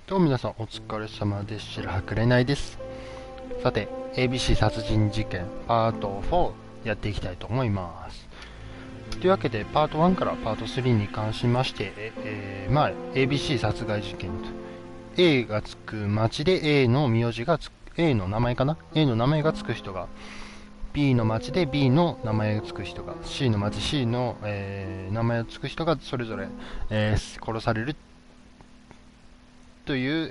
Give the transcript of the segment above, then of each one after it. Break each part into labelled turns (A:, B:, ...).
A: どうも皆さんお疲れ様です。白刃紅です。さて、ABC 殺人事件パート4やっていきたいと思います。というわけで、パート1からパート3に関しまして、ABC 殺害事件と A がつく町で A の名字がつく A の名前かな A の名前がつく人が B の町で B の名前がつく人が C の町 C の、名前がつく人がそれぞれ、殺されるという、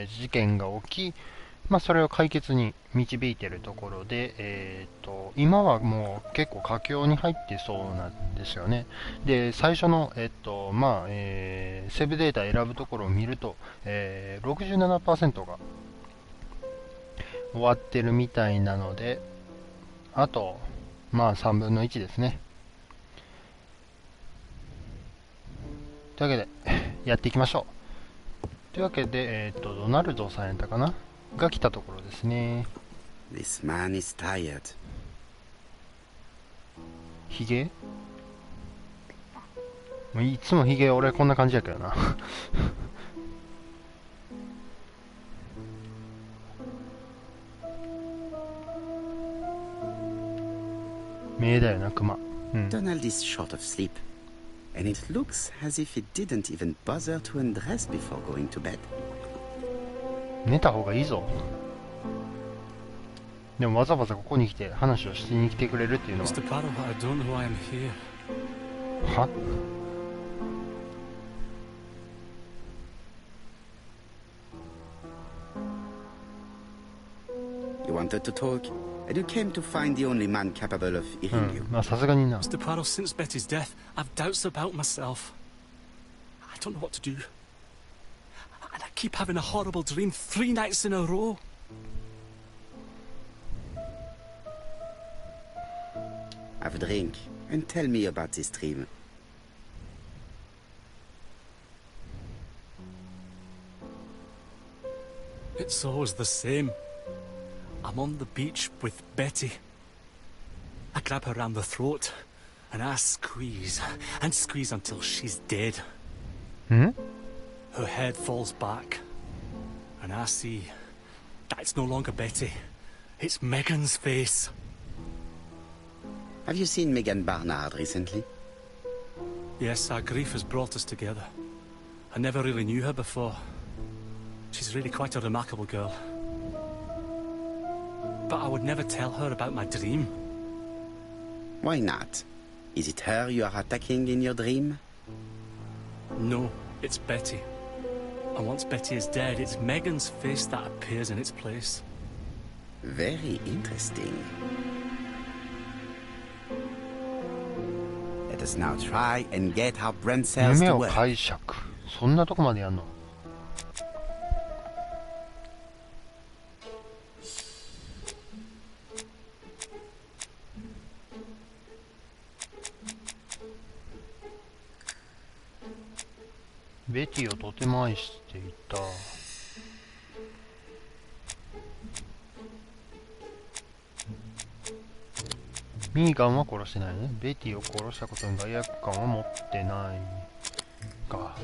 A: 事件が起き、それを解決に導いているところで、今はもう結構佳境に入ってそうなんですよね。で、最初の、セーブデータ選ぶところを見ると、67% が終わってるみたいなので、あと、3分の1ですね。というわけで、やっていきましょう。というわけで、ドナルドさんやったかなが来たところですね。
B: This man is tired.
A: ヒゲいつもヒゲ俺こんな感じやけどな。目だよな、クマ。
B: Donald is short of sleep, and it looks as if he didn't even bother to undress before going to bed.
A: 寝た方がいいぞ。でもわざわざここに来て話をしに来てくれるっていうのは。は
B: You wanted to talk, and you came to find the only man capable of hearing you.
A: さすがにな。
C: Mr. Parrow, since Betty's death, I've doubts about myself. I don't know what to do. And I keep having a horrible dream 3 nights in a row.
B: Have a drink, and tell me about this dream.
C: It's always the same. I'm on the beach with Betty. I grab her round the throat, and I squeeze, and squeeze until she's dead. Her head falls back, and I see that it's no longer Betty. It's Megan's face.
B: Have you seen Megan Barnard recently?
C: Yes, our grief has brought us together. I never really knew her before. She's really quite a remarkable girl. But I would never tell her about my dream.
B: Why not? Is it her you are attacking in your dream?
C: No, it's Betty. And once Betty is dead, it's Megan's face that appears in its place.
B: Very interesting. Let us now try and get our brain cells
A: 夢
B: to
A: を
B: work.
A: 解釈。そんなとこまでやんの。ベティをとても愛していた。ミーガンは殺してないね。ベティを殺したことに罪悪感は持ってないか。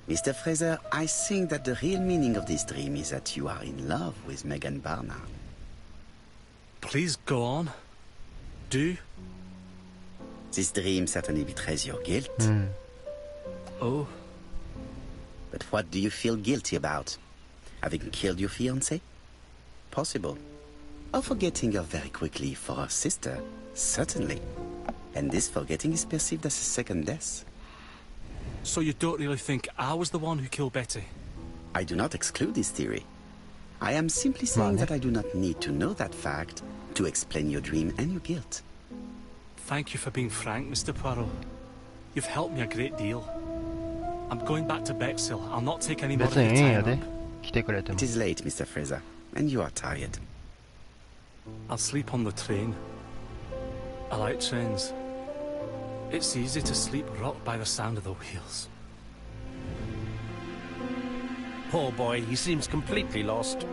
B: Mr. Fraser, I think that the real meaning of this dream is that you are in love with Megan Barnard.
C: Please go on. Do.
B: This dream certainly betrays your guilt.
C: Oh.
B: But what do you feel guilty about? Having killed your fiancé? Possible. Or forgetting her very quickly for her sister? Certainly. And this forgetting is perceived as a second death.
C: So you don't really think I was the one who killed Betty?
B: I do not exclude this theory. I am simply saying that I do not need to know that fact to explain your dream and your guilt.
C: Thank you for being frank, Mr. Poirot. You've helped me a great deal. I'm going back to Bexhill. I'll not take any more of
A: 別
C: your
A: にいいんや
C: time
A: で
C: up.
A: 来てくれても
B: It。is late, Mr. Fraser, and you are tired.
C: I'll sleep on the train. I like trains. It's easy to sleep rocked by the sound of the wheels.
D: Poor boy, he seems completely lost.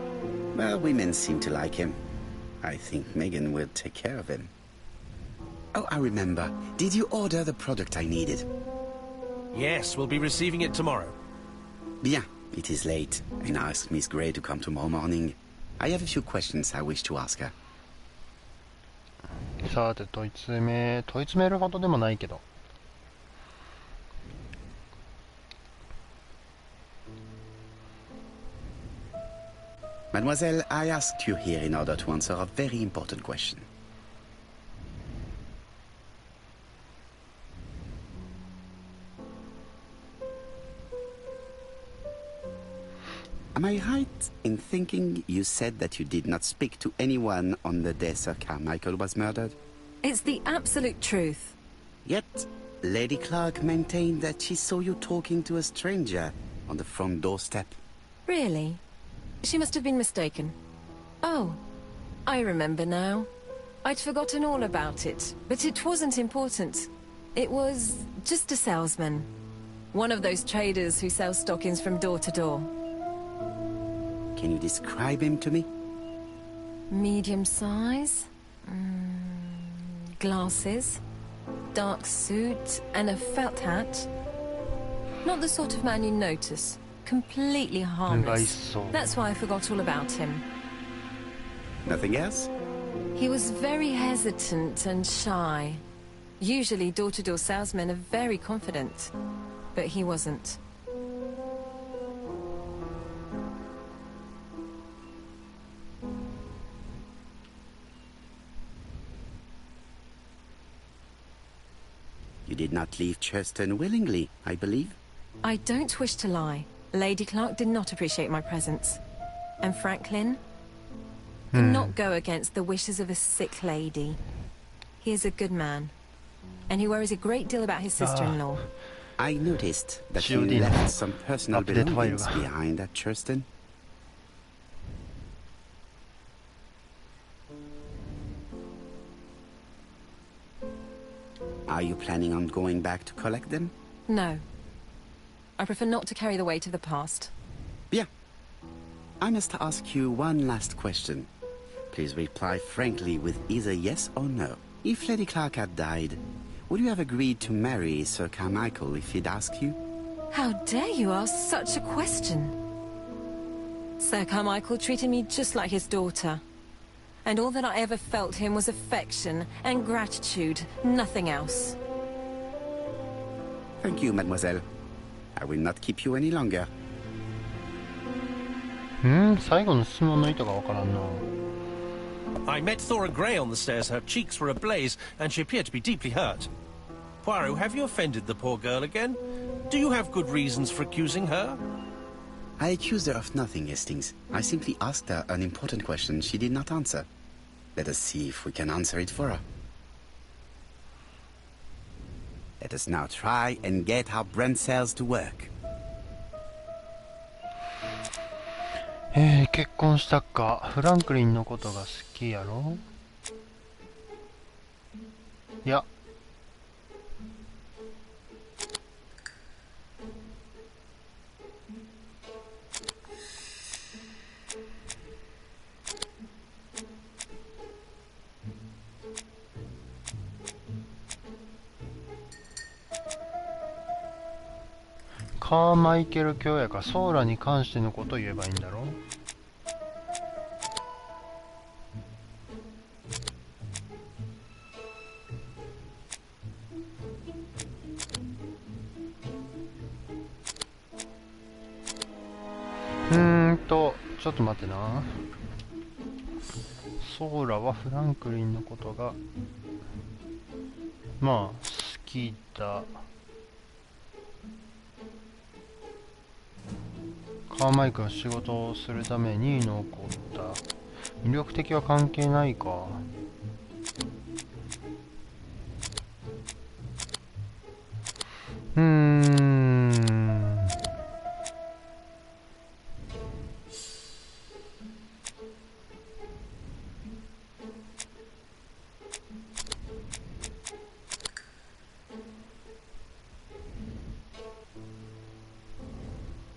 B: Well, women seem to like him. I think Megan will take care of him. Oh, I remember. Did you order the product I needed?
D: Yes, we'll be receiving it tomorrow.
B: Bien. It is late, and I asked Miss Gray to come tomorrow morning. I have a few questions I wish to ask her.
A: さて、問い詰めるほどでもないけど。
B: Mademoiselle, I asked you here in order to answer a very important question. Am I right in thinking you said that you did not speak to anyone on the day Sir Carmichael was murdered?
E: It's the absolute truth.
B: Yet, Lady Clark maintained that she saw you talking to a stranger on the front doorstep.
E: Really? She must have been mistaken. Oh, I remember now. I'd forgotten all about it, but it wasn't important. It was just a salesman. One of those traders who sell stockings from door to door.
B: Can you describe him to me?
E: Medium size. Glasses. Dark suit and a felt hat. Not the sort of man you notice. Completely harmless. That's why I forgot all about him.
B: Nothing else?
E: He was very hesitant and shy. Usually door-to-door salesmen are very confident. But he wasn't.
B: You did not leave Churston willingly, I believe.
E: I don't wish to lie. Lady Clark did not appreciate my presence. And Franklin did not go against the wishes of a sick lady. He is a good man. And he worries a great deal about his sister-in-law.
B: I noticed that you left some personal belongings behind at Churston. Are you planning on going back to collect them?
E: No. I prefer not to carry the weight of the past.
B: Bien. I must ask you one last question. Please reply frankly with either yes or no. If Lady Clark had died, would you have agreed to marry Sir Carmichael if he'd asked you?
E: How dare you ask such a question? Sir Carmichael treated me just like his daughter. And all that I ever felt him was affection and gratitude, nothing else.
B: Thank you, mademoiselle. I will not keep you any longer.
A: 最後の質問の意図がわからんな。
D: I met Thora Grey on the stairs. Her cheeks were ablaze, and she appeared to be deeply hurt. Poirot, have you offended the poor girl again? Do you have good reasons for accusing her?
B: I accused her of nothing, Hastings. I simply asked her an important question she did not answer. Let us see if we can answer it for her. Let us now try and get our brain cells to work.
A: 結婚したか。フランクリンのことが好きやろ。いや。カーマイケル卿やからソーラに関してのことを言えばいいんだろう。ちょっと待ってな。ソーラはフランクリンのことがまあ好きだ。カーマイクの仕事をするために残った。魅力的は関係ないか。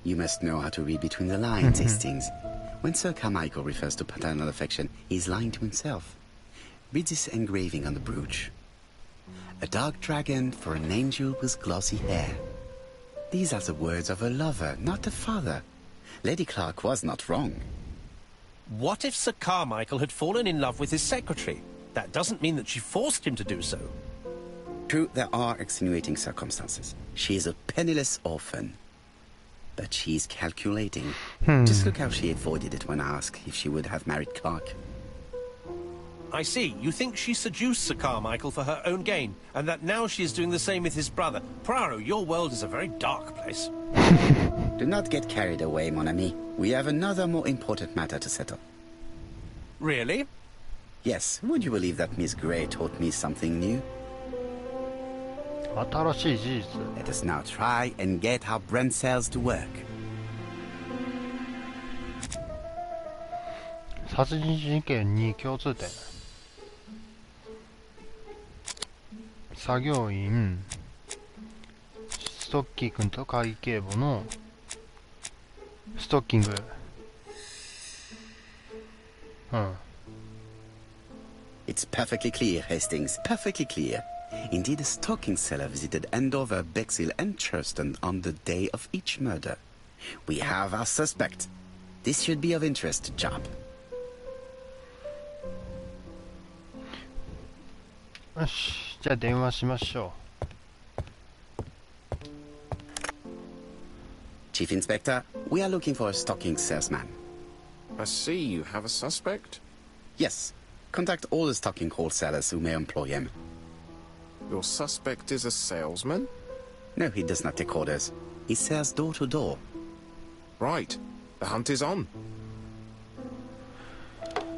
B: You must know how to read between the lines, Hastings. When Sir Carmichael refers to paternal affection, he is lying to himself. Read this engraving on the brooch. A dark dragon for an angel with glossy hair. These are the words of a lover, not a father. Lady Clark was not wrong.
D: What if Sir Carmichael had fallen in love with his secretary? That doesn't mean that she forced him to do so.
B: True, there are extenuating circumstances. She is a penniless orphan. But she's calculating. Just look how she avoided it when asked if she would have married Clark.
D: I see. You think she seduced Sir Carmichael for her own gain, and that now she is doing the same with his brother. Poirot, your world is a very dark place.
B: Do not get carried away, mon ami. We have another more important matter to settle.
D: Really?
B: Yes, would you believe that Miss Grey taught me something new?
A: 新しい事実。
B: Let us now try and get our brain cells to work.
A: 殺人事件に共通点。作業員、ストッキー君と会計簿のストッキング。うん。
B: It's perfectly clear, Hastings. Perfectly clear. Indeed, a stocking seller visited Andover, Bexhill, and Churston on the day of each murder. We have our suspect. This should be of interest to Job.
A: よし、じゃあ電話しましょ
B: Chief Inspector, we are looking for a stocking salesman.
F: I see you have a suspect.
B: Yes. Contact all the stocking wholesalers who may employ him.
F: Your suspect is a salesman?
B: No, he does not take orders. He sells door to door.
F: Right. The hunt is on.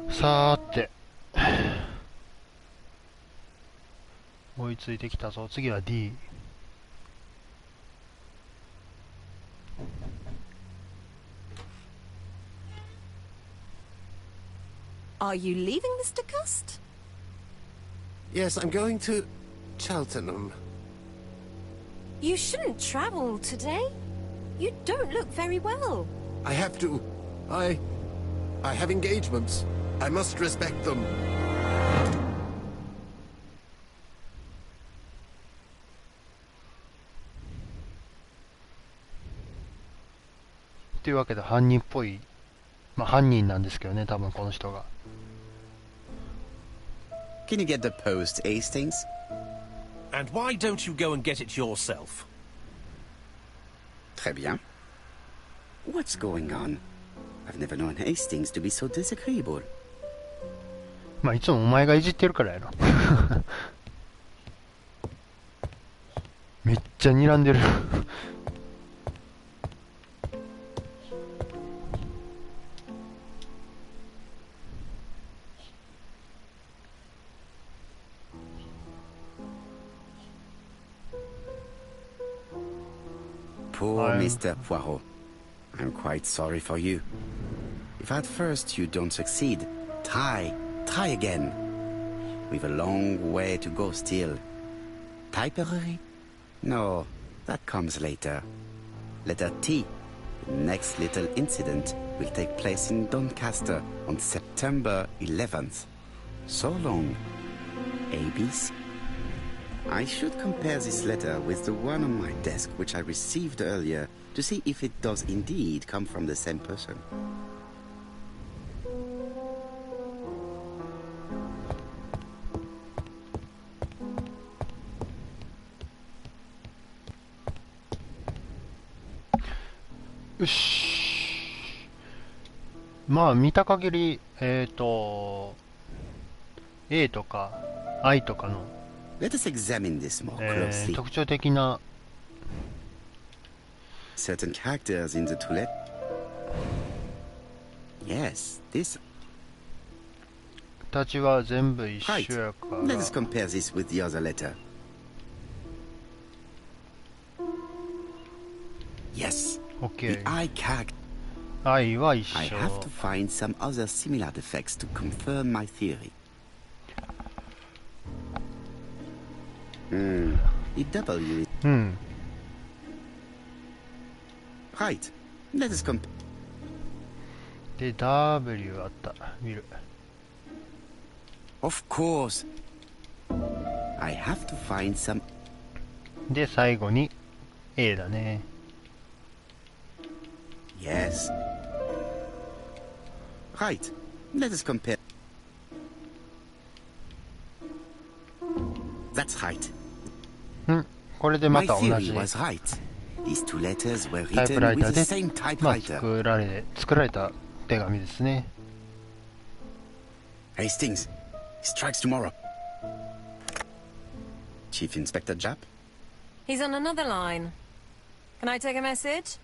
A: う。さーて。追いついてきたぞ。次は D。Are
E: you leaving, Mr. Cust?
G: Yes, I'm going to Cheltenham.
E: You shouldn't travel today. You don't look very well.
G: I have to. I have engagements. I must respect them.
A: というわけで犯人っぽい、まあ犯人なんですけどね、多分この人が。
B: Can you get the post, Hastings?
D: And why don't you go and get it yourself?
B: Très bien. What's going on? I've never known Hastings to be so disagreeable.
A: まあいつもお前がいじってるからやろ。めっちゃ睨んでる。
B: Poor Mr. Poirot. I'm quite sorry for you. If at first you don't succeed, try again. We've a long way to go still. Typery? No, that comes later. Letter T. The next little incident will take place in Doncaster on September 11th. So long. ABC. I should compare this letter with the one on my desk which I received earlier to see if it does indeed come from the same person.
A: よし。まあ見た限りA とか I とかの
B: Let us examine this more closely.
A: 特徴的な
B: Certain characters in the toilet. Yes, this.
A: 形は全部一
B: Right.
A: 緒やから
B: Let us compare this with the other letter. Yes.
A: OK
B: The I character.
A: I は一
B: I
A: 緒
B: have to find some other similar defects to confirm my theory. The W is
A: うん
B: right. Let us compare.
A: で W あった見る
B: Of course. I have to find some.
A: で、最後に A だね。
B: Yes. Right. Let us compare. That's right.
A: これでまた同
B: My
A: じ
B: theory was right. These two letters were
A: タイプ
B: written
A: ライタ
B: with
A: ー
B: the
A: で、
B: same
A: まあ、
B: typewriter.
A: 作られた手紙ですね。
B: Hastings, strikes tomorrow. Chief Inspector Japp?
E: He's on another line. Can I take a message?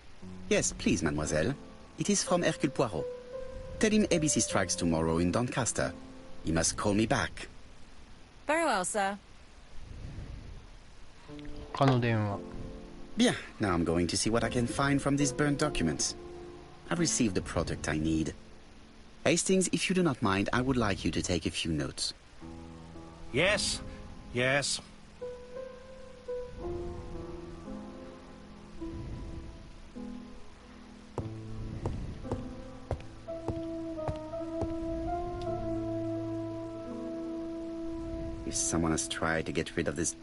B: Yes, please, mademoiselle. It is from Hercule Poirot. Tell him ABC strikes tomorrow in Doncaster. He must call me back.
E: Very well, sir.
A: 他の電話。
B: Bien, now I'm going to see what I can find from these burnt documents. I've received the product I need. Hastings, if you do not mind, I would like you to take a few notes.
D: Yes, yes.
B: If someone has tried to get rid of this...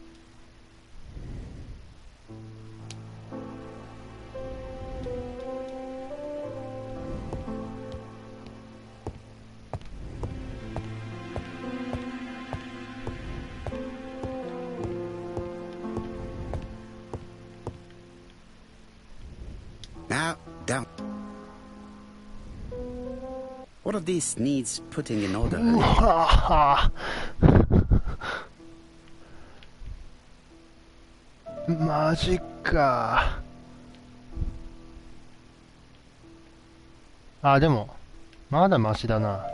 B: Now, down. All of this needs putting in order.
A: うわマジか。あ、でもまだマシだな。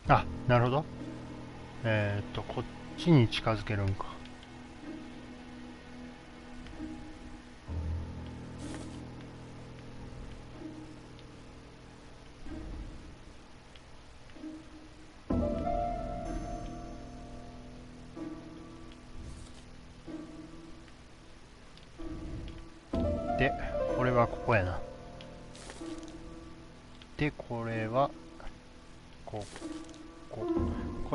A: あ、なるほど。こっちに近づけるんか。で、これはここやな。で、これはこ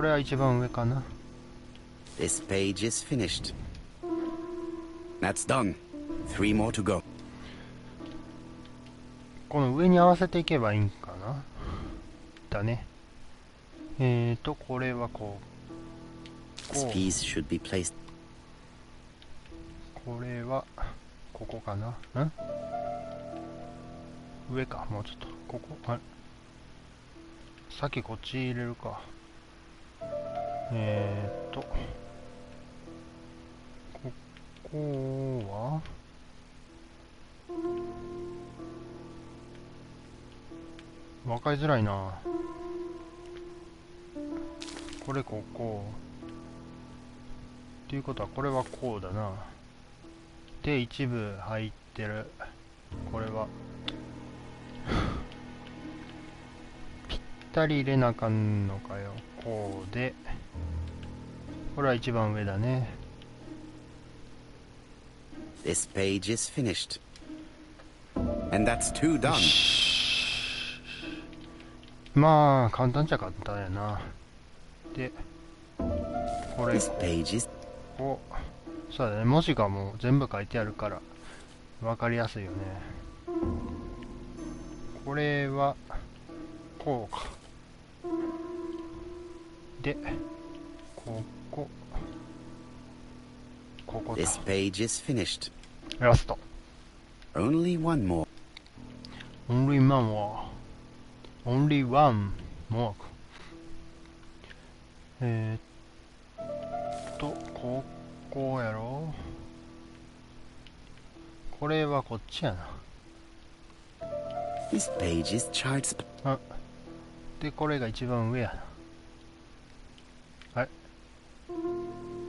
A: れは一番上かな。
B: This page is finished. That's done. 3 more to go.
A: この上に合わせていけばいいんかな。だね。これはこう。
B: These keys should be placed.
A: これはここかな。上か、もうちょっと。ここ、あれ。さっきこっち入れるか。ここは分かりづらいな。これここ。っていうことはこれはこうだな。で、一部入ってる。これは。ぴったり入れなあかんのかよ。こうで。これは一番上だね。
B: This page is finished. And that's 2 done.
A: まあ、簡単っちゃ簡単やな。で、これ、
B: This page is...
A: こう、そうだね。文字がもう全部書いてあるから、わかりやすいよね。これは、こうか。で、ここ。ここだ。
B: This page is finished.
A: ラスト。
B: Only one more.
A: Only one more. Only one more. ここやろ。これはこっちやな。
B: This page is child's...
A: あ、で、これが一番上やな。あれ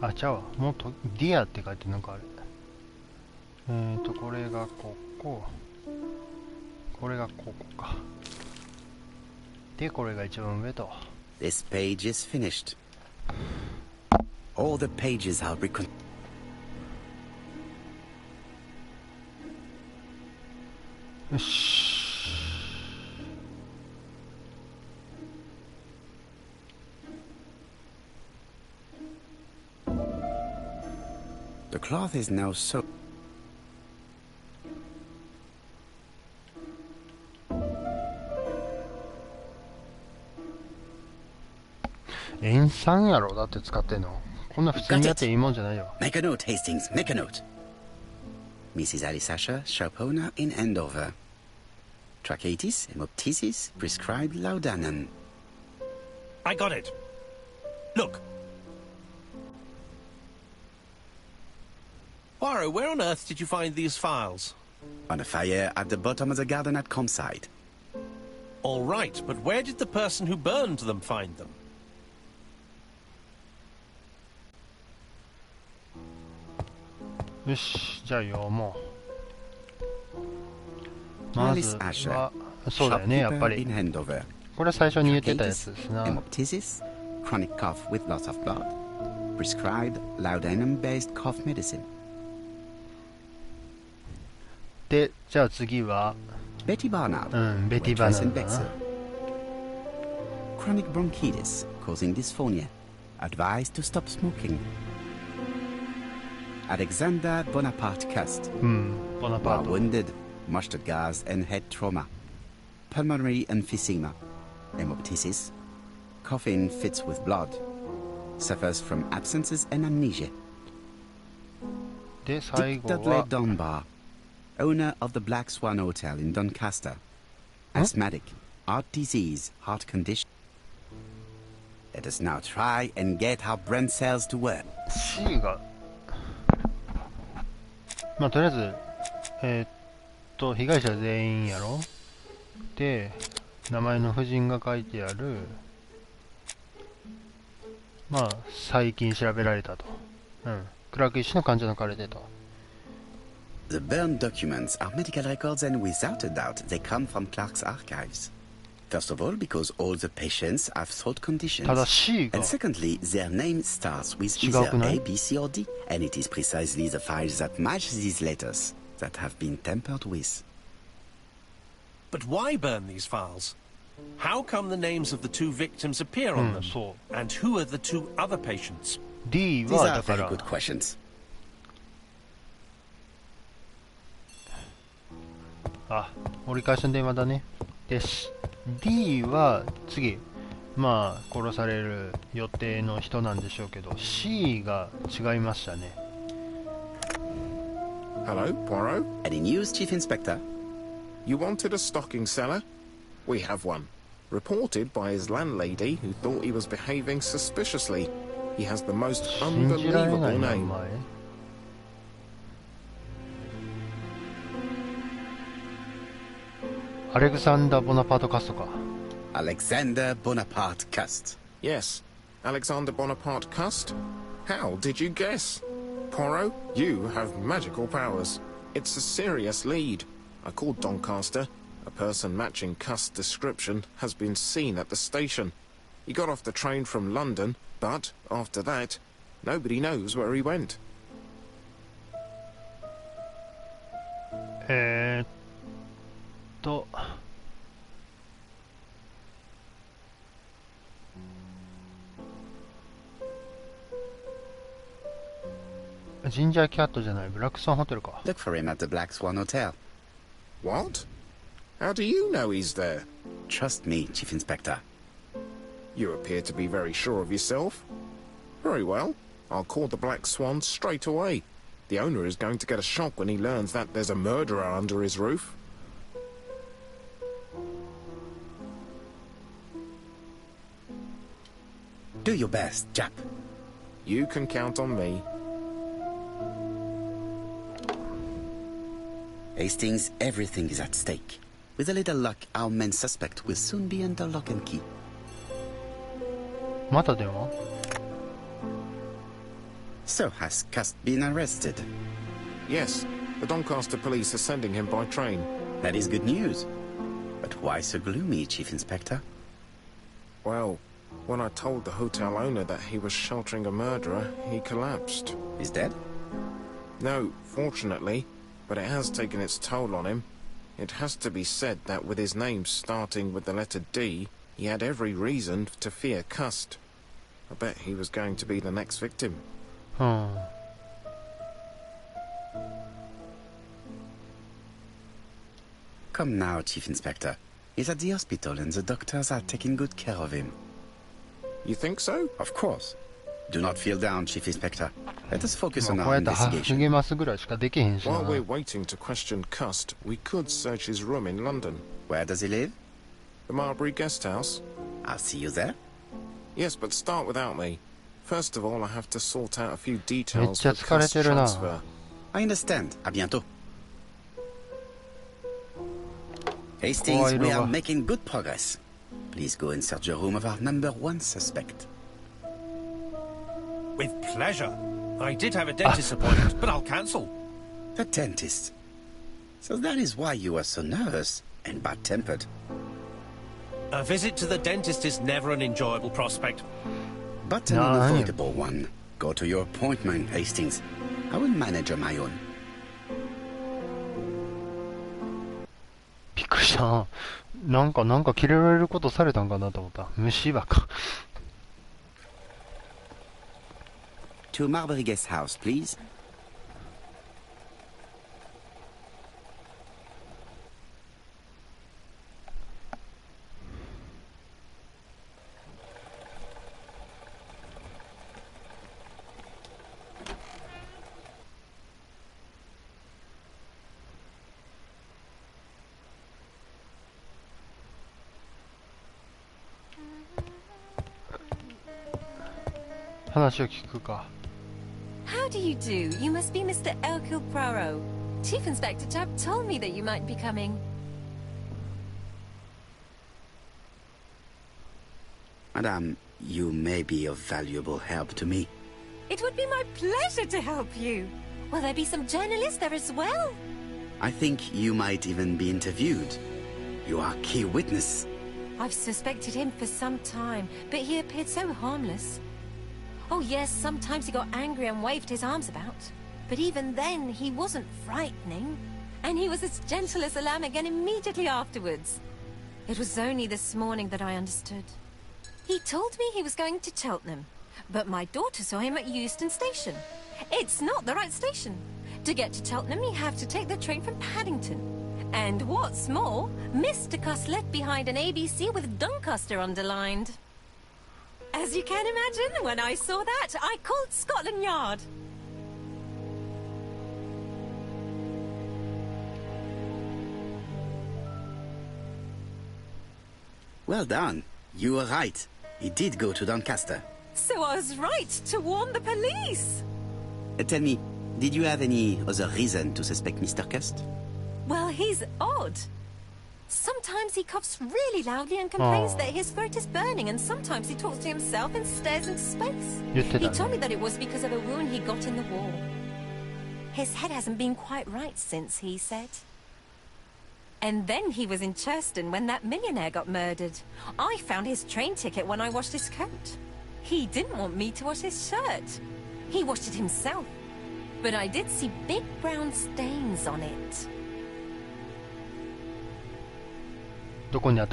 A: あ、ちゃうわ。もっと、ディアって書いてなんかあれ。これがここ。これがここか。で、これが一番上と。
B: This page is finished. All the pages are
A: よし。
B: The cloth is now so.
A: 塩酸やろだって使ってんの。こんな普通にやっていいもんじゃないよ。
B: Make a note, Hastings. Make a note. Mrs. Alice Asher, shop owner in Andover. Tracheitis, hemoptysis, prescribed laudanum.
D: I got it. Look. Poirot, where on earth did you find these files?
B: On a fire at the bottom of the garden at campsite.
D: All right, but where did the person who burned them find them?
A: よし、じゃあ読もう。まずは、そうだよね、やっぱり。これは最初に言ってたやつですな。
B: Hemoptysis, chronic cough with loss of blood. Prescribed laudanum-based cough medicine.
A: で、じゃあ次は、
B: Betty Barnard.
A: ベティ・バナナだな。
B: Chronic bronchitis, causing dysphonia. Advised to stop smoking. Alexander Bonaparte Cust. While wounded, mustard gas and head trauma. Pulmonary emphysema. Hemoptysis. Coughing fits with blood. Suffers from absences and amnesia.
A: で、最
B: Dick
A: 後
B: Dudley
A: は、
B: Dunbar. Owner of the Black Swan Hotel in Doncaster. Asthmatic. Heart disease. Heart condition. Let us now try and get our brain cells to work.
A: C が、まあ、とりあえず、被害者全員やろ。で、名前の夫人が書いてある、まあ、最近調べられたと。クラーク医師の患者のカレでと。
B: The burned documents are medical records, and without a doubt, they come from Clark's archives. First of all, because all the patients have throat conditions.
A: ただ C が、
B: And secondly, their name starts with either A, B, C, or D, and it is precisely the files that match these letters that have been tampered with.
D: But why burn these files? How come the names of the two victims appear on them?
A: そう。
D: And who are the two other patients?
A: D
B: These
A: は
B: are
A: だか
B: very
A: ら、
B: good questions.
A: あ、折り返しの電話だね。で、D は次、まあ、殺される予定の人なんでしょうけど、C が違いましたね。
F: Hello, Poirot?
B: Any news, Chief Inspector?
F: You wanted a stocking seller? We have one. Reported by his landlady, who thought he was behaving suspiciously. He has the most
A: 信じられない
F: unbelievable
A: 名
F: name.
A: 前。アレクサンダー・ボナパート・カストか。
B: Alexander Bonaparte Cust.
F: Yes, Alexander Bonaparte Cust? How did you guess? Poirot, you have magical powers. It's a serious lead. I called Doncaster. A person matching Cust's description has been seen at the station. He got off the train from London, but after that, nobody knows where he went.
A: ジンジャーキャットじゃない、ブラックスワンホテルか。
B: Look for him at the Black Swan Hotel.
F: What? How do you know he's there?
B: Trust me, Chief Inspector.
F: You appear to be very sure of yourself. Very well. I'll call the Black Swan straight away. The owner is going to get a shock when he learns that there's a murderer under his roof.
B: Do your best, Jap.
F: You can count on me.
B: Hastings, everything is at stake. With a little luck, our main suspect will soon be under lock and key.
A: また電話？
B: So has Cust been arrested?
F: Yes, the Doncaster police are sending him by train.
B: That is good news. But why so gloomy, Chief Inspector?
F: Well, when I told the hotel owner that he was sheltering a murderer, he collapsed.
B: He's dead?
F: No, fortunately, but it has taken its toll on him. It has to be said that with his name starting with the letter D, he had every reason to fear Cust. I bet he was going to be the next victim.
B: Come now, Chief Inspector. He's at the hospital and the doctors are taking good care of him.
F: You think so?
B: Of course. Do not feel down, Chief Inspector. Let us focus on
A: こう
B: our
A: やって
B: investigation.
A: 励ますぐらいしかできへんしな。
F: While we're waiting to question Cust, we could search his room in London.
B: Where does he live?
F: The Marbury guest house?
B: I'll see you there.
F: Yes, but start without me. First of all, I have to sort out a few details
A: めっちゃ
F: for
A: 疲れ
F: Cust's
A: てるな。
F: transfer.
B: I understand. À bientôt. Hastings, we are making good progress. Please go and search the room of our number one suspect.
D: With pleasure. I did have a dentist appointment, but I'll cancel.
B: The dentist. So that is why you are so nervous and bad-tempered.
D: A visit to the dentist is never an enjoyable prospect.
B: But an unavoidable one. Go to your appointment, Hastings. I will manage on my own.
A: びっくりした。なんか切れられることされたんかなと思った。虫歯か。
B: To Marbury Guest House, please.
A: 話を聞くか。
E: How do you do? You must be Mr. Hercule Poirot. Chief Inspector Jubb told me that you might be coming.
B: Madame, you may be of valuable help to me.
E: It would be my pleasure to help you. Will there be some journalists there as well?
B: I think you might even be interviewed. You are a key witness.
E: I've suspected him for some time, but he appeared so harmless. Oh yes, sometimes he got angry and waved his arms about. But even then, he wasn't frightening. And he was as gentle as a lamb again immediately afterwards. It was only this morning that I understood. He told me he was going to Cheltenham, but my daughter saw him at Euston Station. It's not the right station. To get to Cheltenham, you have to take the train from Paddington. And what's more, Mr. Cuss left behind an ABC with Doncaster underlined. As you can imagine, when I saw that, I called Scotland Yard.
B: Well done. You were right. He did go to Doncaster.
E: So I was right to warn the police.
B: Tell me, did you have any other reason to suspect Mr. Cust?
E: Well, he's odd. Sometimes he coughs really loudly and complains that his throat is burning, and sometimes he talks to himself and stares into space. He told me that it was because of a wound he got in the wall. His head hasn't been quite right since, he said. And then he was in Churston when that millionaire got murdered. I found his train ticket when I washed his coat. He didn't want me to wash his shirt. He washed it himself. But I did see big brown stains on it.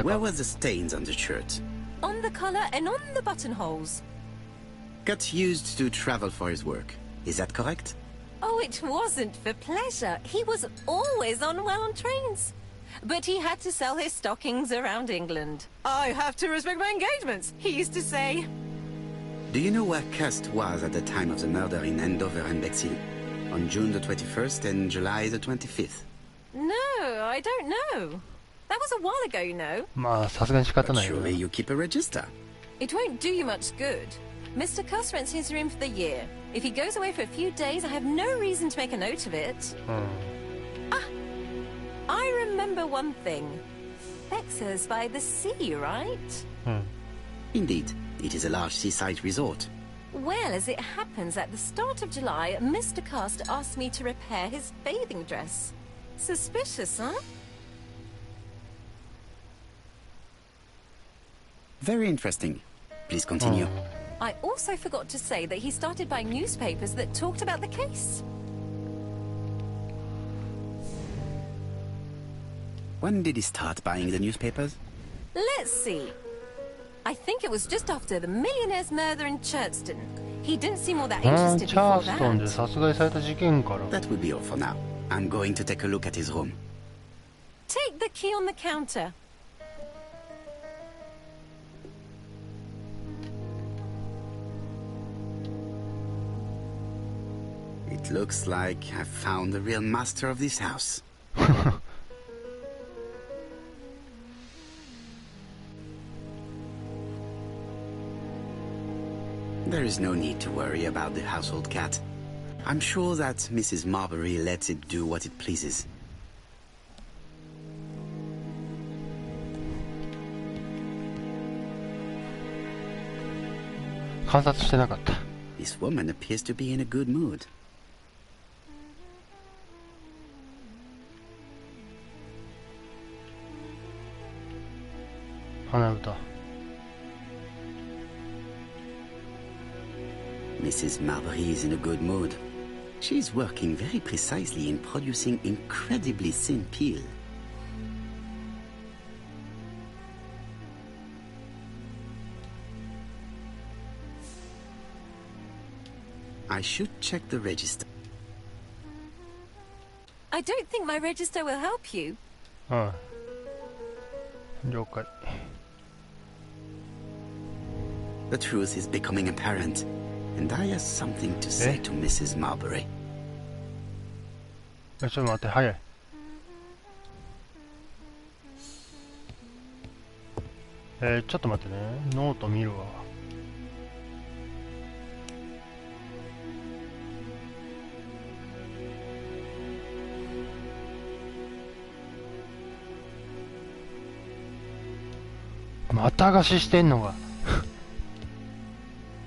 B: Where were the stains on the shirt?
E: On the collar and on the buttonholes.
B: Cut used to travel for his work. Is that correct?
E: Oh, it wasn't for pleasure. He was always on well-on trains. But he had to sell his stockings around England. I have to respect my engagements, he used to say.
B: Do you know where Cust was at the time of the murder in Andover and Bexhill? On June the 21st and July the 25th?
E: No, I don't know. That was a while ago, you know.
B: Surely you keep a register.
E: It won't do you much good. Mr. Cuss rents his room for the year. If he goes away for a few days, I have no reason to make a note of it. Ah, I remember one thing. Bexhill by the sea, right?
B: Indeed. It is a large seaside resort.
E: Well, as it happens, at the start of July, Mr. Cuss asked me to repair his bathing dress. Suspicious, huh?
B: Very interesting. Please continue.
E: I also forgot to say that he started buying newspapers that talked about the case.
B: When did he start buying the newspapers?
E: Let's see. I think it was just after the millionaire's murder in Churchton. He didn't seem all that
A: チ
E: interested
A: ャー
E: before
A: ストンで
E: that.
A: 殺害された事件から。
B: That will be all for now. I'm going to take a look at his room.
E: Take the key on the counter.
B: It looks like I've found the real master of this house. There is no need to worry about the household cat. I'm sure that Mrs. Marbury lets it do what it pleases.
A: This
B: woman appears to be in a good mood. Mrs. Marbury is in a good mood. She's working very precisely in producing incredibly thin peel. I should check the register.
E: I don't think my register will help you.
A: The
B: truth is becoming apparent, and I have something to say to Mrs. Marbury.
A: ちょっと待って、早い。ちょっと待ってね。ノート見るわ。また貸ししてんのが。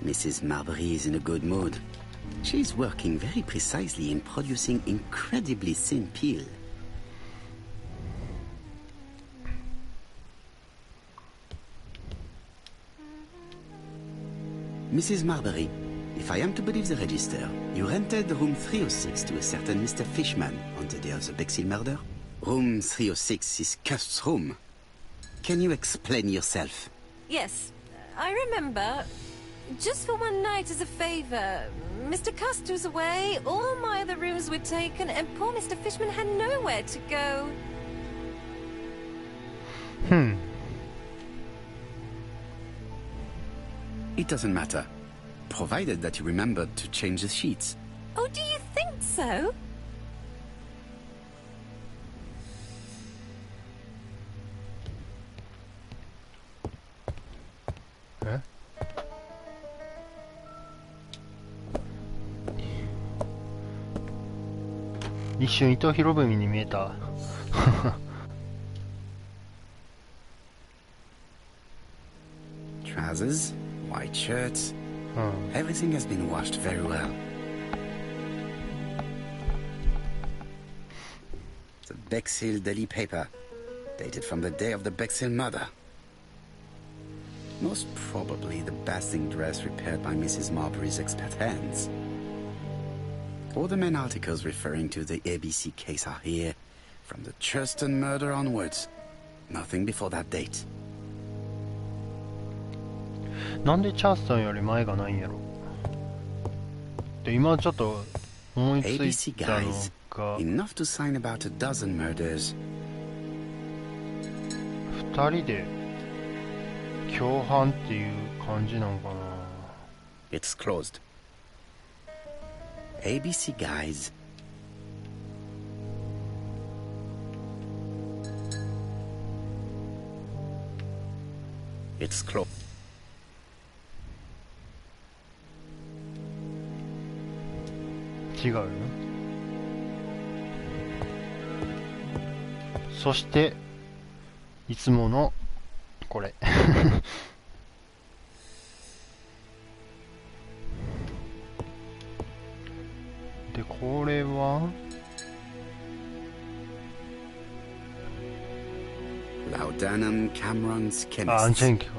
B: Mrs. Marbury is in a good mood. She's working very precisely in producing incredibly thin peel. Mrs. Marbury, if I am to believe the register, you rented room 306 to a certain Mr. Fishman on the day of the Bexhill murder? Room 306 is Cust's room. Can you explain yourself?
E: Yes, I remember. Just for one night as a favor. Mr. Cust was away, all my other rooms were taken, and poor Mr. Fishman had nowhere to go.
B: It doesn't matter, provided that you remembered to change the sheets.
E: Oh, do you think so?
B: Trousers, white shirts. Everything has been washed very well. The Bexhill Daily paper, dated from the day of the Bexhill murder. Most probably the basting dress repaired by Mrs. Marbury's expert hands. All the main articles referring to the ABC case are here, from the Churchton murder onwards. Nothing before that date.
A: なんでチャーストンより前がないんやろで今ちょっと思いつい
B: ABC
A: たの
B: guys,
A: が
B: enough to sign about a dozen murders.
A: 2人で共犯っていう感じなのかな
B: It's closed. ABC guys. It's closed.
A: 違うよねそしていつものこれでこれは
B: Laudanum Cameron's
A: あ、アン
B: chemist.
A: チェンキか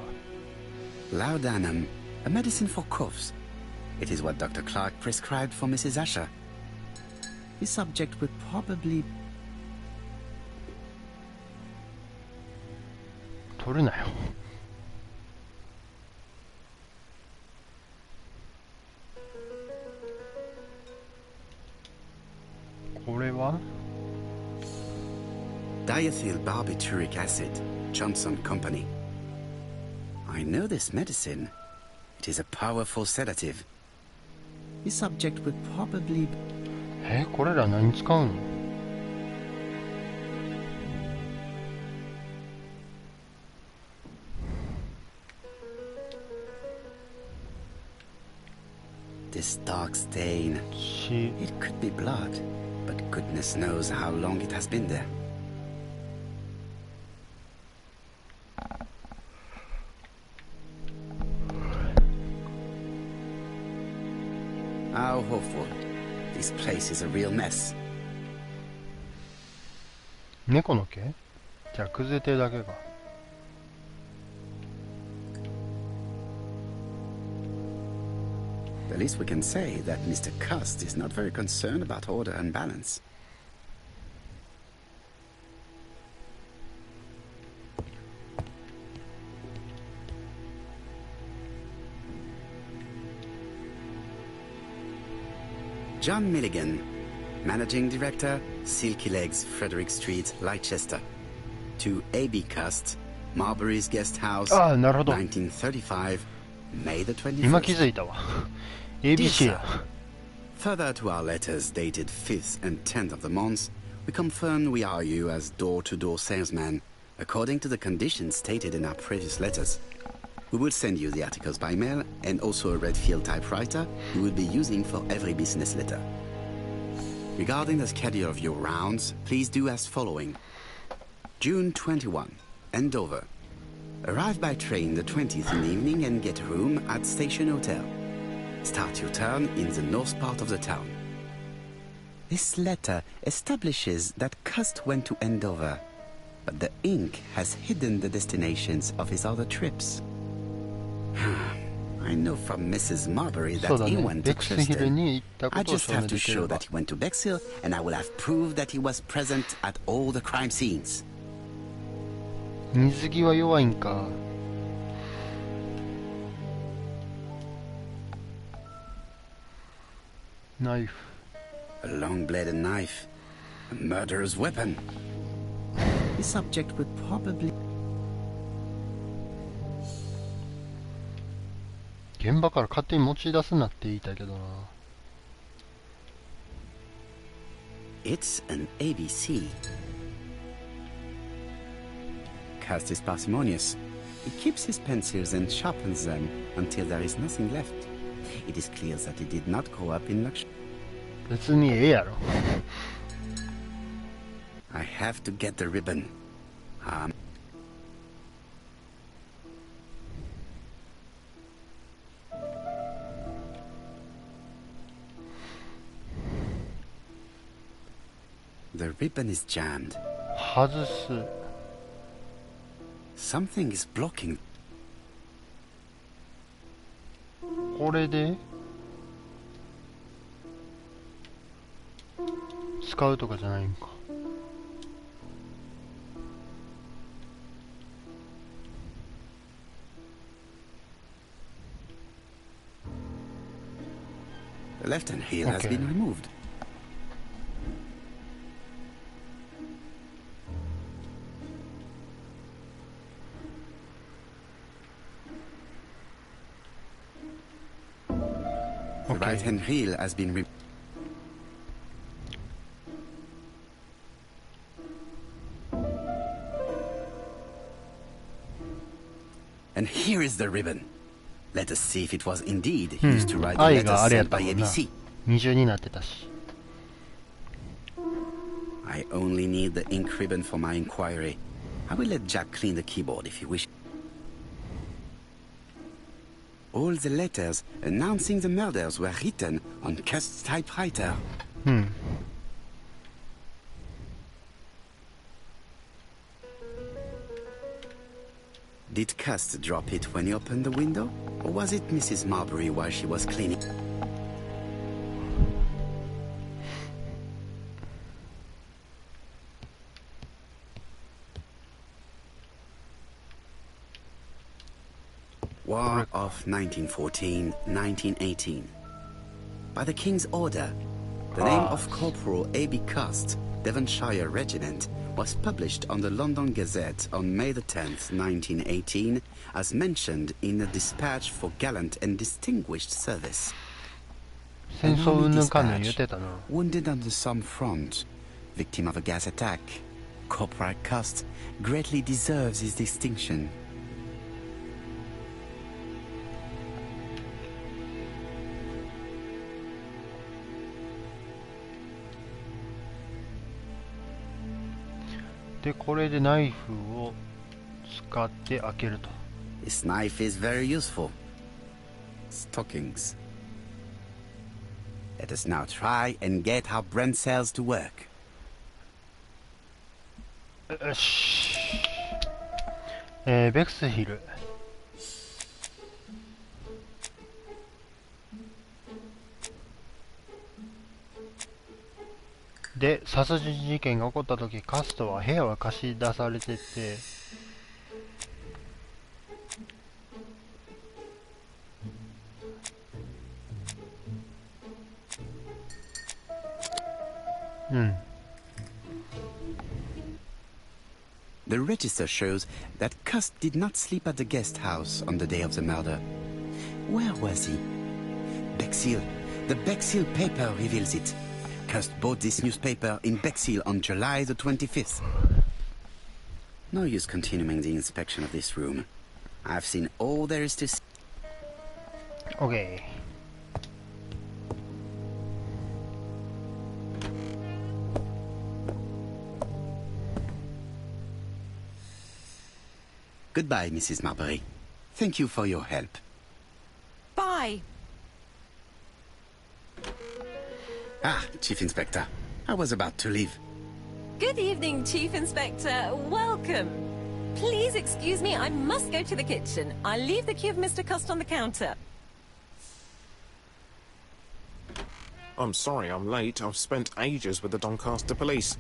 B: Laudanum, a medicine for coughs. It is what Dr. Clark prescribed for Mrs. Asher. The subject would probably...
A: 取るなよ。これは
B: Diethyl barbituric acid, Johnson Company. I know this medicine. It is a powerful sedative. The subject would probably...
A: これら何使うの？
B: This dark stain. It could be blood, but goodness knows how long it has been there. How hopeful. This place is a real mess.
A: 猫の毛？じゃあ崩れてるだけか。
B: The least we can say that Mr. Cust is not very concerned about order and balance. John Milligan, Managing Director, Silky Legs, Frederick Street, Leicester. To A.B. Cust, Marbury's Guest House,
A: なるほど。
B: 1935, May the 21st.
A: 今気づいたわ。ABC や。
B: Further to our letters dated 5th and 10th of the month, we confirm we are you as door-to-door salesman, according to the conditions stated in our previous letters. We will send you the articles by mail and also a Redfield typewriter we will be using for every business letter. Regarding the schedule of your rounds, please do as following. June 21, Andover. Arrive by train the 20th in the evening and get a room at Station Hotel. Start your turn in the north part of the town. This letter establishes that Cust went to Andover, but the ink has hidden the destinations of his other trips. I know from Mrs. Marbury that he went to Clifton. I just have to show that he went to Bexhill, and I will have proved that he was present at all the crime scenes.
A: 水着は弱いんか。ナイフ。
B: A long-bladed knife. A murderer's weapon. The subject would probably...
A: 現場から勝手に持ち出すなって言いたいけどな。
B: It's an ABC. Cust is parsimonious. He keeps his pencils and sharpens them until there is nothing left. It is clear that he did not grow up in luxury.
A: 別にええやろ。
B: I have to get the ribbon. The ribbon is jammed.
A: 外す。
B: Something is blocking.
A: これで使うとかじゃないんか。
B: The left-hand heel has been removed. The right-hand heel has been removed. And here is the ribbon. Let us see if it was indeed used to write the letters sent by ABC.
A: 二重になってたし。
B: I only need the ink ribbon for my inquiry. I will let Jack clean the keyboard if you wish. All the letters announcing the murders were written on Cust's typewriter. Did Cust drop it when he opened the window? Or was it Mrs. Marbury while she was cleaning? War of 1914-1918. By the King's order, the name of Corporal A.B. Cust, Devonshire Regiment, was published on the London Gazette on May the 10th, 1918, as mentioned in a dispatch for gallant and distinguished service.
A: 戦争云々かんぬん言ってたな。
B: Wounded on the Somme front, victim of a gas attack, Corporal Cust greatly deserves his distinction.
A: で、これでナイフを使って開けると。
B: This knife is very useful. Stockings. Let us now try and get our brain cells to work.
A: よし。ベクスヒル。で、殺人事件が起こった時、カストは部屋は貸し出されてて、
B: The register shows that Cust did not sleep at the guest house on the day of the murder. Where was he? Bexhill. The Bexhill paper reveals it. Cust bought this newspaper in Bexhill on July the 25th. No use continuing the inspection of this room. I've seen all there is to see.
A: OK。Goodbye,
B: Mrs. Marbury. Thank you for your help.
E: Bye.
B: Ah, Chief Inspector. I was about to leave.
E: Good evening, Chief Inspector. Welcome. Please excuse me, I must go to the kitchen. I'll leave the key of Mr. Cust on the counter.
F: I'm sorry I'm late. I've spent ages with the Doncaster police.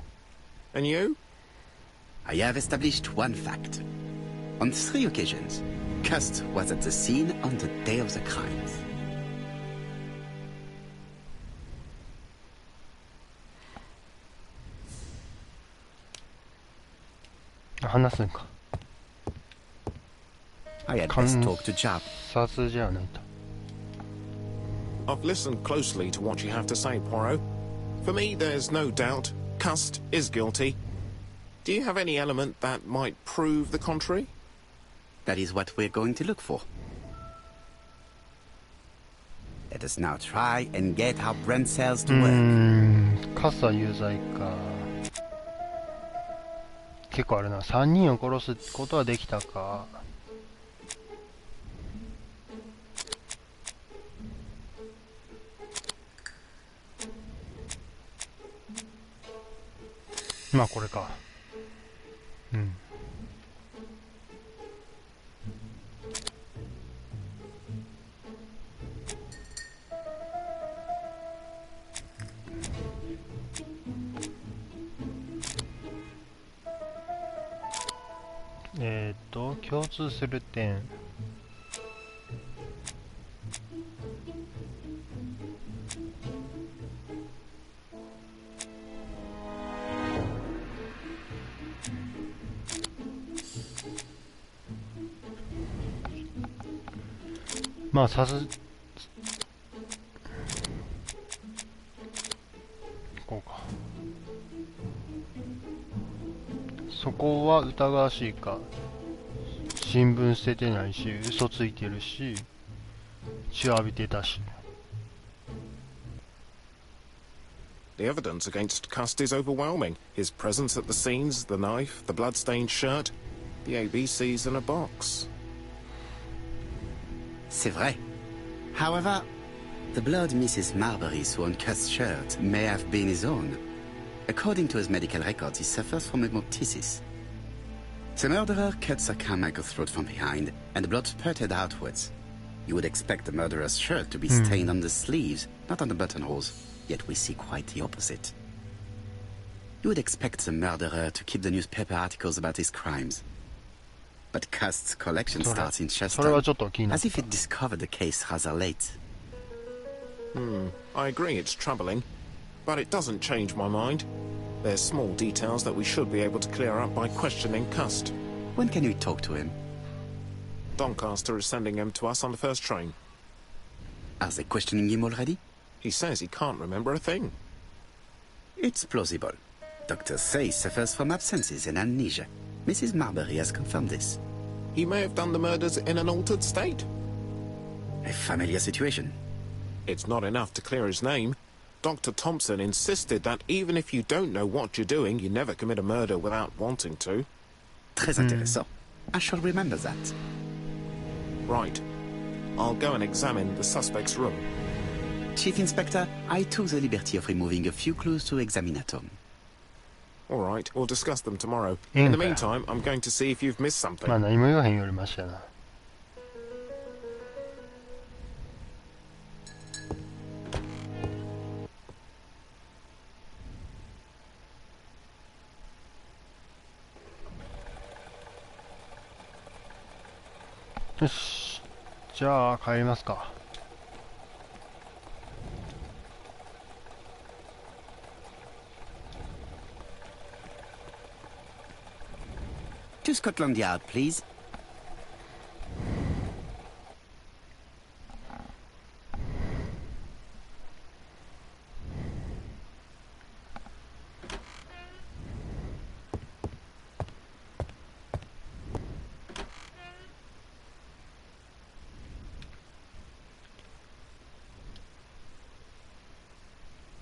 F: And you?
B: I have established one fact. On 3 occasions, Cust was at the scene on the day of the crimes.
A: 話すんか。
B: I had best talk to Jab.
A: 殺じゃないと。
F: I've listened closely to what you have to say, Poirot. For me, there's no doubt Cust is guilty. Do you have any element that might prove the contrary?
B: That is what we're going to look for. Let us now try and get our brain cells to work.
A: カスは有罪か。結構あるな。3人を殺すことはできたか。まあこれか。共通する点。まあこうか。そこは疑わしいか。新聞捨ててないし、嘘ついてるし、血浴びてたし。
F: The evidence against Cust is overwhelming. His presence at the scenes, the knife, the blood-stained shirt, the ABCs in a box.
B: C'est vrai. However, the blood Mrs. Marbury saw on Cust's shirt may have been his own. According to his medical records, he suffers from hemoptysis. The murderer cuts a Carmichael's throat from behind, and the blood spurted outwards. You would expect the murderer's shirt to be stained on the sleeves, not on the buttonholes, yet we see quite the opposite. You would expect the murderer to keep the newspaper articles about his crimes. But Cust's collection starts in Chester, as if it discovered the case rather late.
F: I agree it's troubling, but it doesn't change my mind. There's small details that we should be able to clear up by questioning Cust.
B: When can we talk to him?
F: Doncaster is sending him to us on the first train.
B: Are they questioning him already?
F: He says he can't remember a thing.
B: It's plausible. Doctors say he suffers from absences and amnesia. Mrs. Marbury has confirmed this.
F: He may have done the murders in an altered state.
B: A familiar situation.
F: It's not enough to clear his name. Dr. Thompson insisted that even if you don't know what you're doing, you never commit a murder without wanting to.
B: Très intéressant. I shall remember that.
F: Right. I'll go and examine the suspect's room.
B: Chief Inspector, I took the liberty of removing a few clues to examinatum.
F: All right, we'll discuss them tomorrow. In the meantime, I'm going to see if you've missed something.
A: まあ何も言わへんよりマシやな。よし、じゃあ帰りますか。
B: To Scotland Yard, please.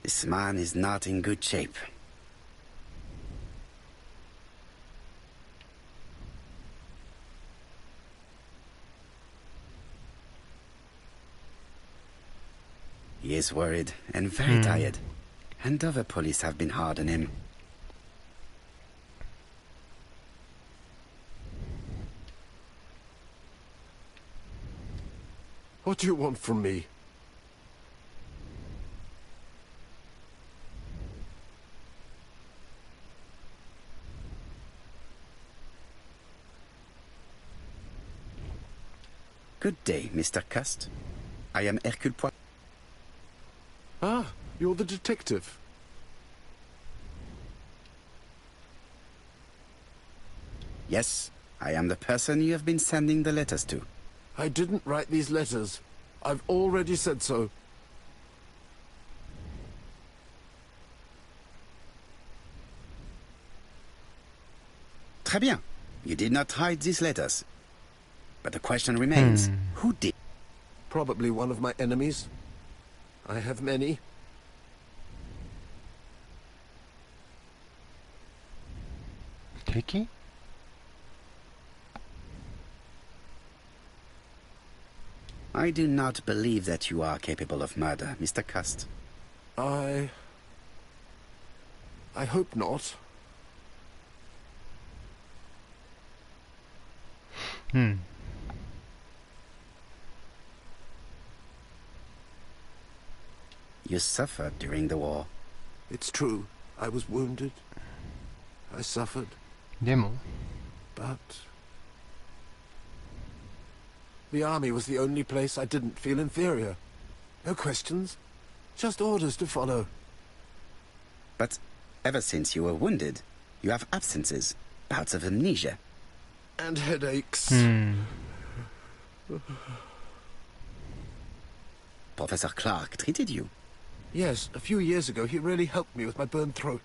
B: This man is not in good shape. He is worried and very tired, and other police have been hard on him.
G: What do you want from me?
B: Good day, Mr. Cust. I am Hercule Poirot.
G: Ah, you're the detective.
B: Yes, I am the person you have been sending the letters to.
G: I didn't write these letters. I've already said so.
B: Très bien. You did not hide these letters. But the question remains, who did?
G: Probably one of my enemies. I have many.
A: Tiki?
B: I do not believe that you are capable of murder, Mr. Cust.
G: I hope not.
B: You suffered during the war.
G: It's true. I was wounded. I suffered.
A: でも
G: But the army was the only place I didn't feel inferior. No questions. Just orders to follow.
B: But ever since you were wounded, you have absences, bouts of amnesia.
G: And headaches.
B: Professor Clark treated you.
G: Yes, a few years ago he really helped me with my burned throat.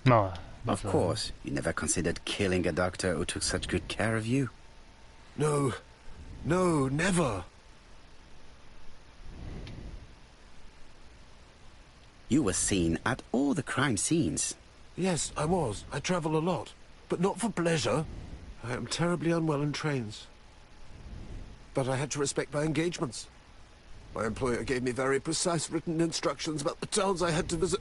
A: No,
B: Of course, you never considered killing a doctor who took such good care of you.
G: No. No, never.
B: You were seen at all the crime scenes.
G: Yes, I was. I travel a lot. But not for pleasure. I am terribly unwell in trains. But I had to respect my engagements. My employer gave me very precise written instructions about the towns I had to visit.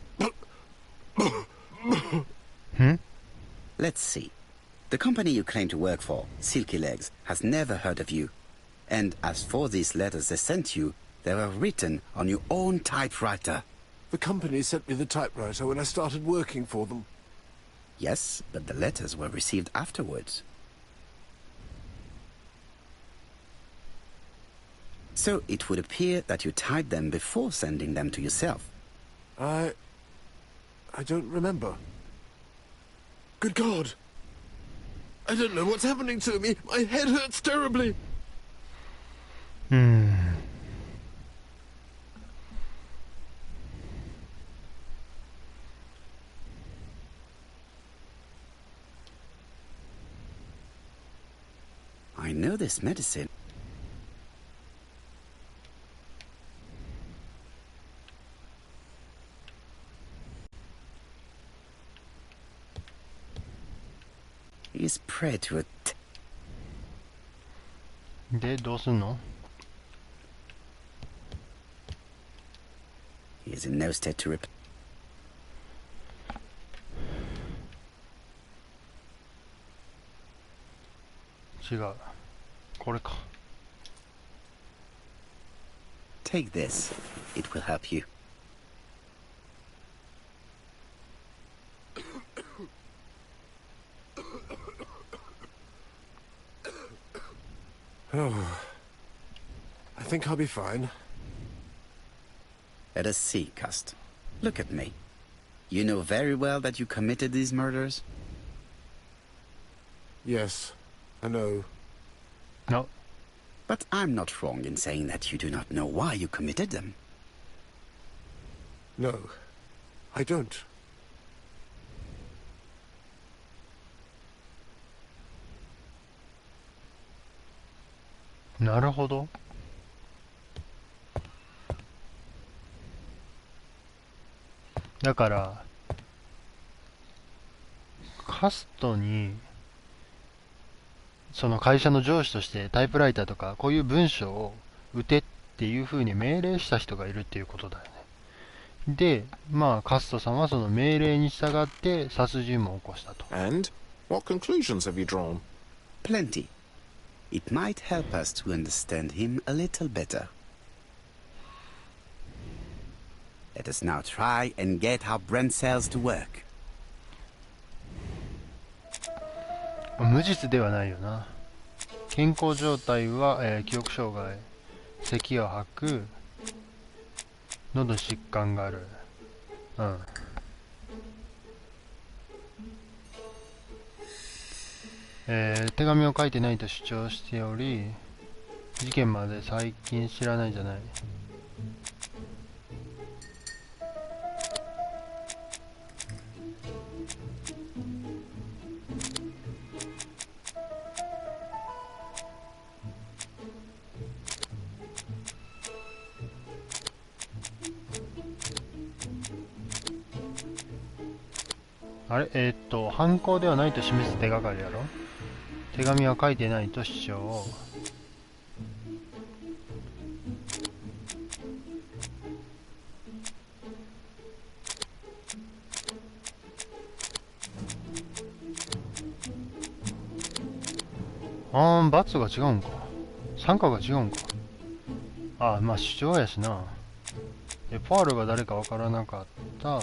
B: Let's see. The company you claim to work for, Silky Legs, has never heard of you. And as for these letters they sent you, they were written on your own typewriter.
G: The company sent me the typewriter when I started working for them.
B: Yes, but the letters were received afterwards. So it would appear that you typed them before sending them to yourself.
G: I don't remember. Good God! I don't know what's happening to me. My head hurts terribly.
B: I know this medicine. Is prey to it.
A: で、どうすんの？
B: He is in no state to rip.
A: 違う。これか。
B: Take this. It will help you.
G: Oh. I think I'll be fine.
B: Let us see, Cust. Look at me. You know very well that you committed these murders?
G: Yes, I know.
A: No.
B: But I'm not wrong in saying that you do not know why you committed them.
G: No, I don't.
A: なるほど。だからカストにその会社の上司としてタイプライターとかこういう文章を打てっていう風に命令した人がいるっていうことだよね。で、まあカストさんはその命令に従って殺人も起こしたと。
F: And what conclusions have you drawn?
B: Plenty. It might help us to understand him a little better. Let us now try and get our brain cells to work.
A: 無実ではないよな。健康状態は、記憶障害、咳を吐く、喉疾患がある。うん。手紙を書いてないと主張しており、事件まで最近知らないじゃない。あれ犯行ではないと示す手がかりやろ。手紙は書いてないと主張。罰が違うんか。参加が違うんか。ああ、まあ主張やしな。ポアロが誰かわからなかった。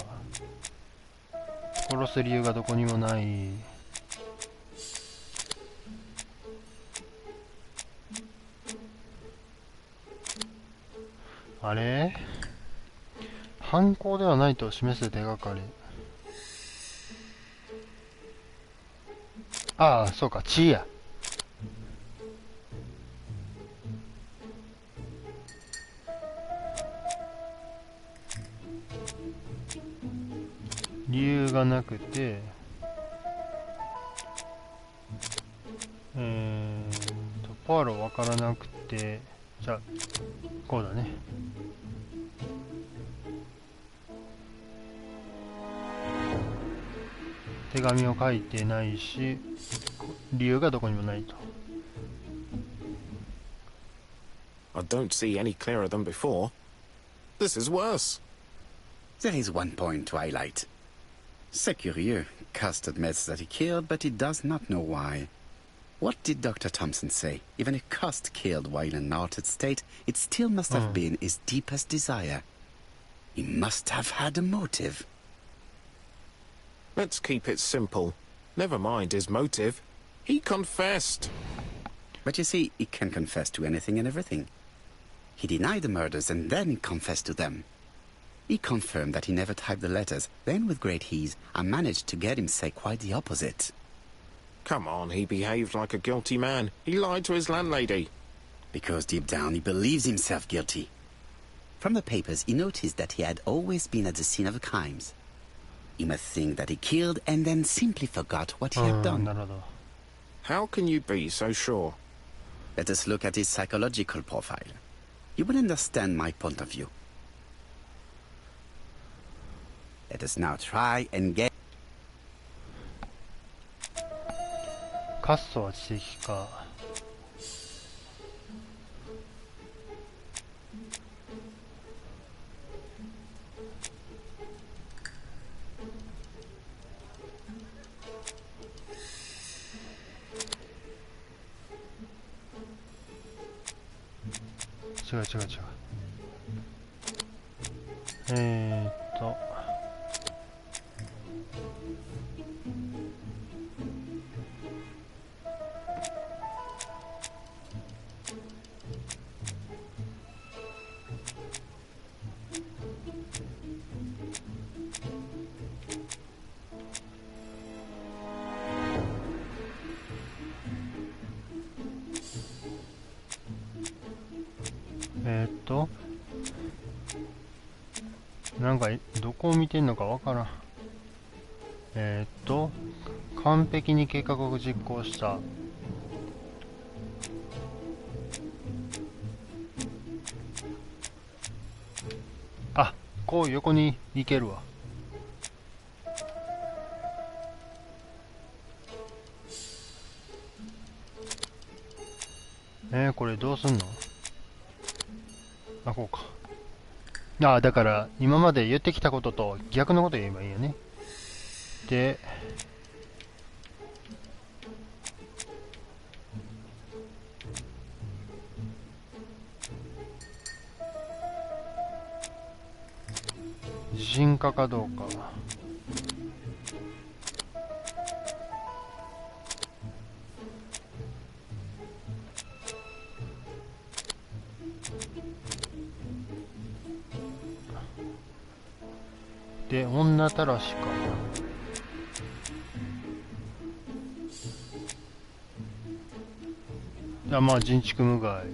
A: 殺す理由がどこにもない。あれ？犯行ではないと示す手がかり。ああ、そうか、血や。理由がなくて、ポアロわからなくて、じゃあ、こうだね。手紙を書いてないし、理由がどこにもないと。
F: I don't see any clearer than before. This is worse.
B: There is one point to highlight. C'est curieux. Cust admits that he killed, but he does not know why. What did Dr. Thompson say? Even if Cust killed while in an altered state, it still must have been his deepest desire. He must have had a motive.
F: Let's keep it simple. Never mind his motive. He confessed.
B: But you see, he can confess to anything and everything. He denied the murders and then confessed to them. He confirmed that he never typed the letters. Then, with great ease, I managed to get him say quite the opposite.
F: Come on, he behaved like a guilty man. He lied to his landlady.
B: Because deep down he believes himself guilty. From the papers, he noticed that he had always been at the scene of the crimes. He must think that he killed and then simply forgot what he had done.
A: なるほど。
F: How can you be so sure?
B: Let us look at his psychological profile. You will understand my point of view. Let us now try and get...
A: カストは知的か。違う違う違う。なんかどこを見てんのかわからん。完璧に計画を実行した。あ、こう横に行けるわ。これどうすんの？あ、こうか。ああ、だから今まで言ってきたことと逆のこと言えばいいよね。で、地震化かどうか。で、女たらしか。あ、まあ人畜無害。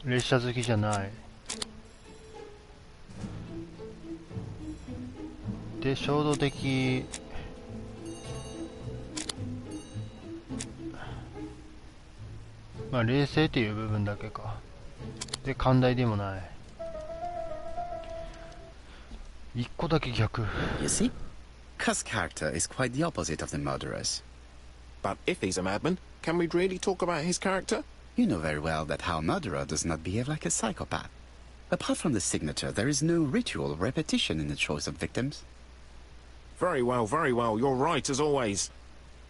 A: 列車好きじゃない。で、衝動的。まあ冷静っていう部分だけか。で、寛大でもない。一個だけ逆。
B: You see? Cust's character is quite the opposite of the murderer's.
F: But if he's a madman, can we really talk about his character?
B: You know very well that our murderer does not behave like a psychopath. Apart from the signature, there is no ritual or repetition in the choice of victims.
F: Very well, you're right as always.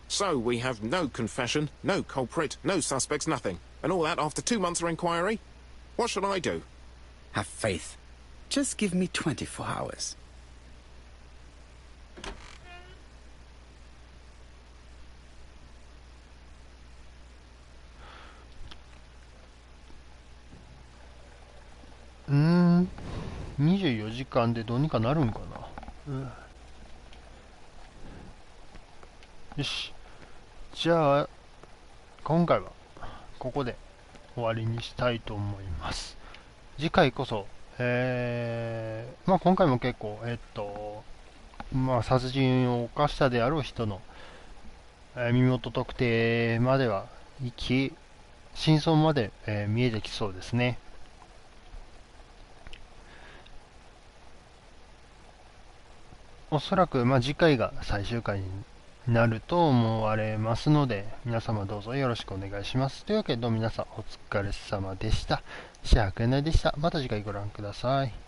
F: So we have no confession, no culprit, no suspects, nothing. And all that after 2 months of inquiry? What should I do?
B: Have faith. Just give me 24 hours.
A: ?24 時間でどうにかなるんかな。よし。じゃあ、今回はここで終わりにしたいと思います。次回こそ、まあ今回も結構、まあ殺人を犯したであろう人の、身元特定までは行き、真相まで、見えてきそうですね。おそらく、まあ、次回が最終回になると思われますので、皆様どうぞよろしくお願いします。というわけで、皆さんお疲れ様でした。白刃紅でした。また次回ご覧ください。